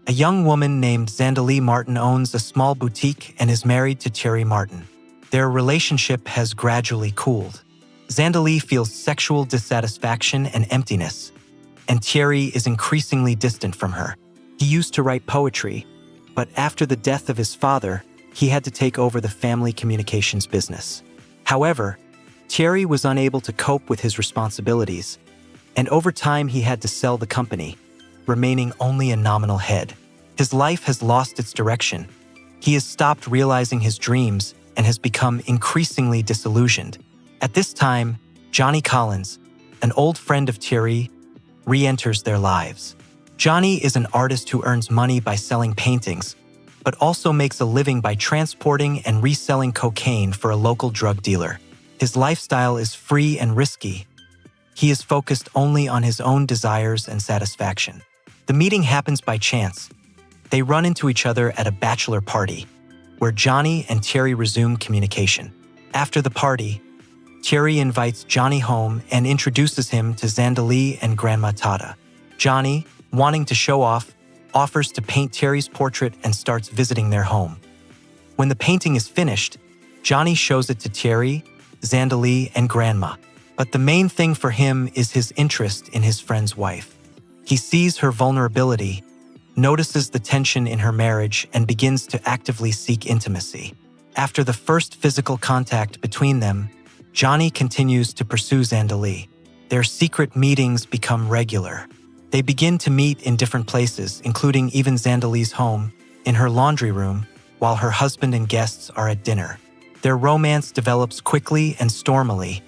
A young woman named Zandalee Martin owns a small boutique and is married to Thierry Martin. Their relationship has gradually cooled. Zandalee feels sexual dissatisfaction and emptiness, and Thierry is increasingly distant from her. He used to write poetry, but after the death of his father, he had to take over the family communications business. However, Thierry was unable to cope with his responsibilities, and over time he had to sell the company, remaining only a nominal head. His life has lost its direction. He has stopped realizing his dreams and has become increasingly disillusioned. At this time, Johnny Collins, an old friend of Thierry, re-enters their lives. Johnny is an artist who earns money by selling paintings, but also makes a living by transporting and reselling cocaine for a local drug dealer. His lifestyle is free and risky. He is focused only on his own desires and satisfaction. The meeting happens by chance. They run into each other at a bachelor party, where Johnny and Thierry resume communication. After the party, Thierry invites Johnny home and introduces him to Zandalee and Grandma Tata. Johnny, wanting to show off, offers to paint Thierry's portrait and starts visiting their home. When the painting is finished, Johnny shows it to Thierry, Zandalee, and Grandma. But the main thing for him is his interest in his friend's wife. He sees her vulnerability, notices the tension in her marriage, and begins to actively seek intimacy. After the first physical contact between them, Johnny continues to pursue Zandalee. Their secret meetings become regular. They begin to meet in different places, including even Zandalee's home, in her laundry room, while her husband and guests are at dinner. Their romance develops quickly and stormily,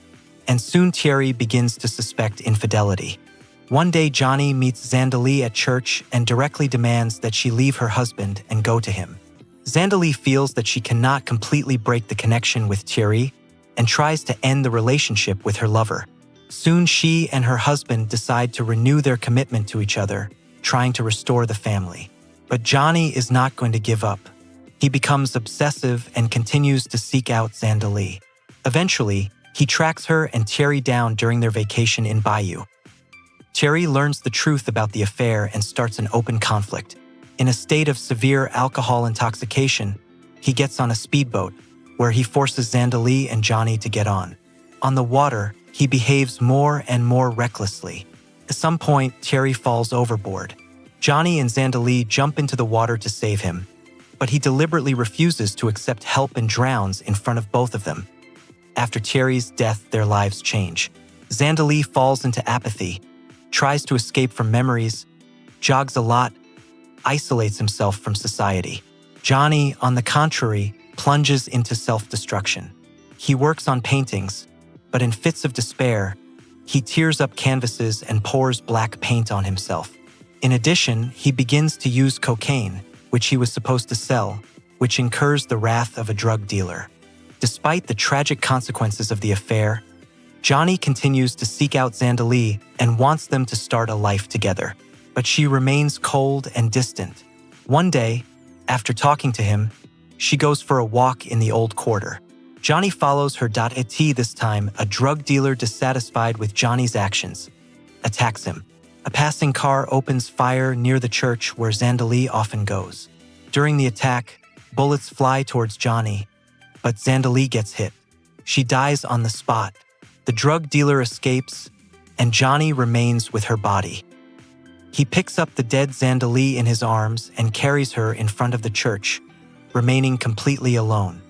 and soon Thierry begins to suspect infidelity. One day, Johnny meets Zandalee at church and directly demands that she leave her husband and go to him. Zandalee feels that she cannot completely break the connection with Thierry and tries to end the relationship with her lover. Soon she and her husband decide to renew their commitment to each other, trying to restore the family. But Johnny is not going to give up. He becomes obsessive and continues to seek out Zandalee. Eventually, he tracks her and Thierry down during their vacation in Bayou. Thierry learns the truth about the affair and starts an open conflict. In a state of severe alcohol intoxication, he gets on a speedboat, where he forces Zandalee and Johnny to get on. On the water, he behaves more and more recklessly. At some point, Thierry falls overboard. Johnny and Zandalee jump into the water to save him, but he deliberately refuses to accept help and drowns in front of both of them. After Thierry's death, their lives change. Zandalee falls into apathy, tries to escape from memories, jogs a lot, isolates himself from society. Johnny, on the contrary, plunges into self-destruction. He works on paintings, but in fits of despair, he tears up canvases and pours black paint on himself. In addition, he begins to use cocaine, which he was supposed to sell, which incurs the wrath of a drug dealer. Despite the tragic consequences of the affair, Johnny continues to seek out Zandalee and wants them to start a life together. But she remains cold and distant. One day, after talking to him, she goes for a walk in the old quarter. Johnny follows her. This time, a drug dealer dissatisfied with Johnny's actions attacks him. A passing car opens fire near the church where Zandalee often goes. During the attack, bullets fly towards Johnny, but Zandalee gets hit. She dies on the spot. The drug dealer escapes, and Johnny remains with her body. He picks up the dead Zandalee in his arms and carries her in front of the church, remaining completely alone.